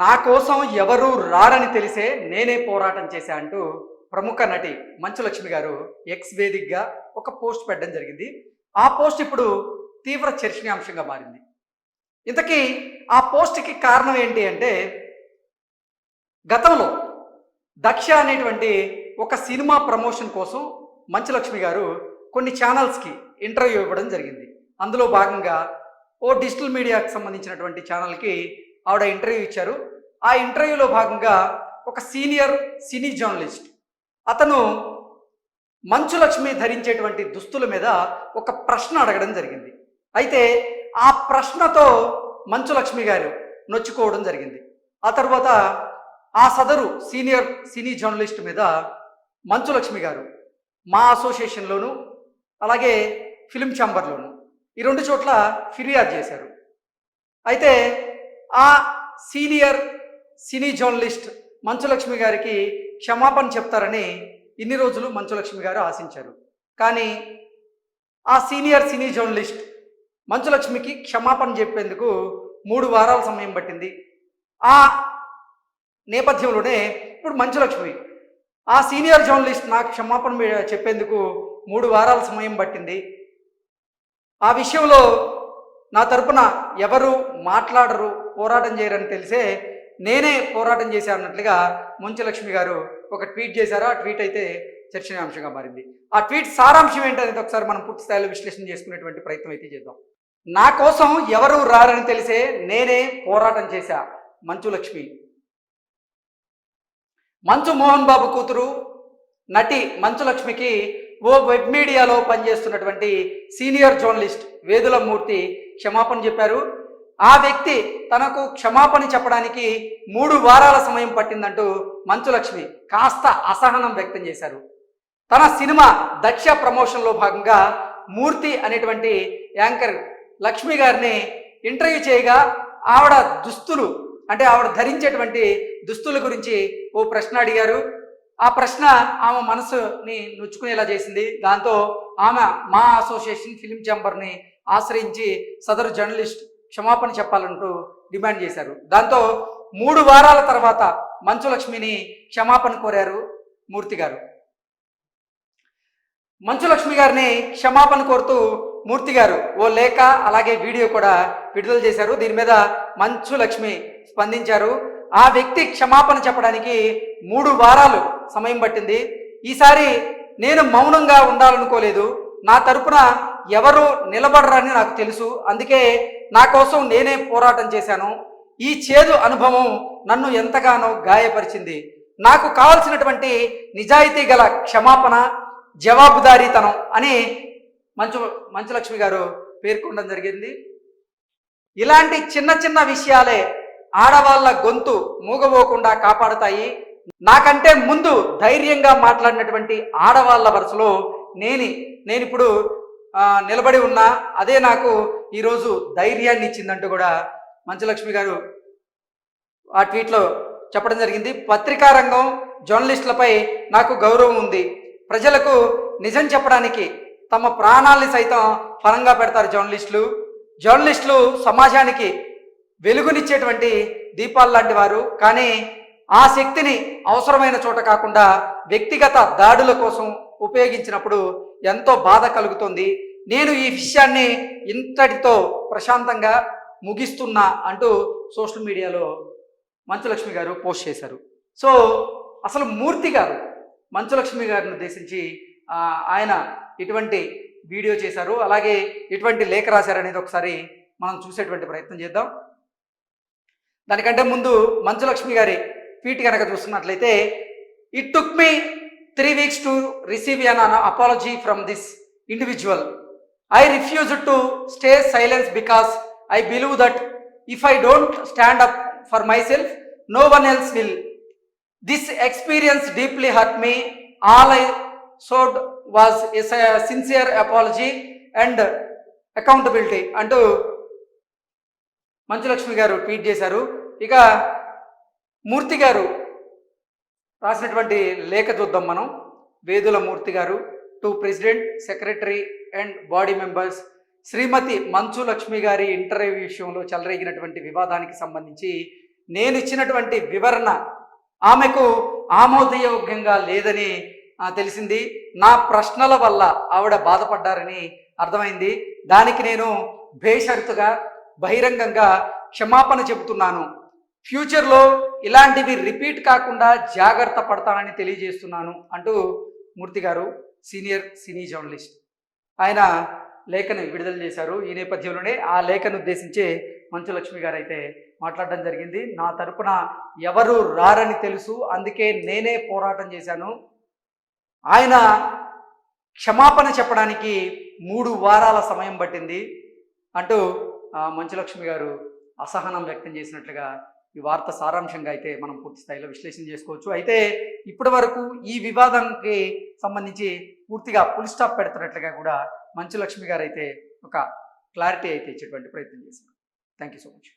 నా కోసం ఎవరూ రారని తెలిసే నేనే పోరాటం చేశా అంటూ ప్రముఖ నటి మంచు లక్ష్మి గారు ఎక్స్ వేదికగా ఒక పోస్ట్ పెట్టడం జరిగింది. ఆ పోస్ట్ ఇప్పుడు తీవ్ర చర్చనీయాంశంగా మారింది. ఇంతకీ ఆ పోస్ట్కి కారణం ఏంటి అంటే, గతంలో దక్ష అనేటువంటి ఒక సినిమా ప్రమోషన్ కోసం మంచు లక్ష్మి గారు కొన్ని ఛానల్స్కి ఇంటర్వ్యూ ఇవ్వడం జరిగింది. అందులో భాగంగా ఓ డిజిటల్ మీడియాకి సంబంధించినటువంటి ఛానల్కి ఆవిడ ఇంటర్వ్యూ ఇచ్చారు. ఆ ఇంటర్వ్యూలో భాగంగా ఒక సీనియర్ సినీ జర్నలిస్ట్ అతను మంచు లక్ష్మి ధరించేటువంటి దుస్తుల మీద ఒక ప్రశ్న అడగడం జరిగింది. అయితే ఆ ప్రశ్నతో మంచు లక్ష్మి గారు నొచ్చుకోవడం జరిగింది. ఆ తర్వాత ఆ సదరు సీనియర్ సినీ జర్నలిస్ట్ మీద మంచు లక్ష్మి గారు మా అసోసియేషన్లోను అలాగే ఫిలిం ఛాంబర్లోను ఈ రెండు చోట్ల ఫిర్యాదు చేశారు. అయితే ఆ సీనియర్ సినీ జర్నలిస్ట్ మంచు లక్ష్మి గారికి క్షమాపణ చెప్తారని ఇన్ని రోజులు మంచు లక్ష్మి గారు ఆశించారు. కానీ ఆ సీనియర్ సినీ జర్నలిస్ట్ మంచు లక్ష్మికి క్షమాపణ చెప్పేందుకు 3 వారాల సమయం పట్టింది. ఆ నేపథ్యంలోనే ఇప్పుడు మంచు లక్ష్మి ఆ సీనియర్ జర్నలిస్ట్ నాకు క్షమాపణ చెప్పేందుకు 3 వారాల సమయం పట్టింది. ఆ విషయంలో నా తరపున ఎవరు మాట్లాడరు, పోరాటం చేయరని తెలిసే నేనే పోరాటం చేశానన్నట్లుగా మంచు లక్ష్మి గారు ఒక ట్వీట్ చేశారు. ఆ ట్వీట్ అయితే చర్చనీయాంశంగా మారింది. ఆ ట్వీట్ సారాంశం ఏంటనేది ఒకసారి మనం పూర్తి స్థాయిలో విశ్లేషణ చేసుకునేటువంటి ప్రయత్నం అయితే చేద్దాం. నా కోసం ఎవరు రారని తెలిసే నేనే పోరాటం చేశా మంచు లక్ష్మి. మంచు మోహన్ బాబు కూతురు నటి మంచు లక్ష్మికి ఓ వెబ్ మీడియాలో పనిచేస్తున్నటువంటి సీనియర్ జర్నలిస్ట్ వేదుల మూర్తి క్షమాపణ చెప్పారు. ఆ వ్యక్తి తనకు క్షమాపణ చెప్పడానికి 3 వారాల సమయం పట్టిందంటూ మంచు లక్ష్మి కాస్త అసహనం వ్యక్తం చేశారు. తన సినిమా దక్ష ప్రమోషన్లో భాగంగా మూర్తి అనేటువంటి యాంకర్ లక్ష్మి గారిని ఇంటర్వ్యూ చేయగా ఆవిడ దుస్తులు అంటే ఆవిడ ధరించేటువంటి దుస్తుల గురించి ఓ ప్రశ్న అడిగారు. ఆ ప్రశ్న ఆమె మనసుని నొచ్చుకునేలా చేసింది. దాంతో ఆమె మా అసోసియేషన్ ఫిలిం ఛాంబర్ని ఆశ్రయించి సదరు జర్నలిస్ట్ క్షమాపణ చెప్పాలంటూ డిమాండ్ చేశారు. దాంతో 3 వారాల తర్వాత మంచు లక్ష్మిని క్షమాపణ కోరారు మూర్తి గారు. మంచు లక్ష్మి గారిని క్షమాపణ కోరుతూ మూర్తి గారు ఓ లేఖ అలాగే వీడియో కూడా విడుదల చేశారు. దీని మీద మంచు లక్ష్మి స్పందించారు. ఆ వ్యక్తి క్షమాపణ చెప్పడానికి 3 వారాలు సమయం పట్టింది. ఈసారి నేను మౌనంగా ఉండాలనుకోలేదు. నా తరపున ఎవరు నిలబడరని నాకు తెలుసు. అందుకే నా కోసం నేనే పోరాటం చేశాను. ఈ చేదు అనుభవం నన్ను ఎంతగానో గాయపరిచింది. నాకు కావాల్సినటువంటి నిజాయితీ గల క్షమాపణ, జవాబుదారీతనం అని మంచు లక్ష్మి గారు పేర్కొనడం జరిగింది. ఇలాంటి చిన్న చిన్న విషయాలే ఆడవాళ్ళ గొంతు మూగబోకుండా కాపాడుతాయి. నాకంటే ముందు ధైర్యంగా మాట్లాడినటువంటి ఆడవాళ్ళ వరుసలో నేనిప్పుడు నిలబడి ఉన్నా. అదే నాకు ఈరోజు ధైర్యాన్ని ఇచ్చిందంటూ కూడా మంచు లక్ష్మి గారు ఆ ట్వీట్లో చెప్పడం జరిగింది. పత్రికా రంగం, జర్నలిస్టులపై నాకు గౌరవం ఉంది. ప్రజలకు నిజం చెప్పడానికి తమ ప్రాణాల్ని సైతం పరంగా పెడతారు జర్నలిస్టులు సమాజానికి వెలుగునిచ్చేటువంటి దీపాలు లాంటి వారు. కానీ ఆ శక్తిని అవసరమైన చోట కాకుండా వ్యక్తిగత దాడుల కోసం ఉపయోగించినప్పుడు ఎంతో బాధ కలుగుతుంది. నేను ఈ విషయాన్ని ఇంతటితో ప్రశాంతంగా ముగిస్తున్నా అంటూ సోషల్ మీడియాలో మంచు లక్ష్మి గారు పోస్ట్ చేశారు. సో అసలు మూర్తి గారు మంచు లక్ష్మి గారిని ఉద్దేశించి ఆయన ఇటువంటి వీడియో చేశారు, అలాగే ఇటువంటి లేఖ రాశారనేది ఒకసారి మనం చూసేటువంటి ప్రయత్నం చేద్దాం. దానికంటే ముందు మంచు లక్ష్మి గారి ట్వీట్ కనుక చూస్తున్నట్లయితే, it took me 3 weeks to receive an apology from this individual. I refused to stay silent because I believe that if I don't stand up for myself, no one else will. This experience deeply hurt me. All I sought was a sincere apology and accountability అంటూ మంచు లక్ష్మి గారు tweet చేశారు. ఇక మూర్తి గారు రాసినటువంటి లేఖ చూద్దాం మనం. Vedula Murthy garu to president, secretary and body members, Shrimati Manchu Lakshmi గారి ఇంటర్వ్యూ విషయంలో చెలరేగినటువంటి వివాదానికి సంబంధించి నేను ఇచ్చినటువంటి వివరణ ఆమెకు ఆమోదయోగ్యంగా లేదని తెలిసింది. నా ప్రశ్నల వల్ల ఆవిడ బాధపడ్డారని అర్థమైంది. దానికి నేను బేషరతుగా బహిరంగంగా క్షమాపణ చెబుతున్నాను. ఫ్యూచర్లో ఇలాంటివి రిపీట్ కాకుండా జాగ్రత్త పడతానని తెలియజేస్తున్నాను అంటూ మూర్తి గారు సీనియర్ సినీ జర్నలిస్ట్ ఆయన లేఖను విడుదల చేశారు. ఈ నేపథ్యంలోనే ఆ లేఖను ఉద్దేశించి మంచు లక్ష్మి గారు అయితే మాట్లాడడం జరిగింది. నా తరపున ఎవరు రారని తెలుసు, అందుకే నేనే పోరాటం చేశాను. ఆయన క్షమాపణ చెప్పడానికి 3 వారాల సమయం పట్టింది అంటూ మంచు లక్ష్మి గారు అసహనం వ్యక్తం చేసినట్లుగా ఈ వార్త సారాంశంగా అయితే మనం పూర్తి స్థాయిలో విశ్లేషణ చేసుకోవచ్చు. అయితే ఇప్పటి వరకు ఈ వివాదానికి సంబంధించి పూర్తిగా ఫుల్ స్టాప్ పెడుతున్నట్లుగా కూడా మంచు లక్ష్మి గారు అయితే ఒక క్లారిటీ అయితే ఇచ్చేటువంటి ప్రయత్నం చేశారు. Thank you so much.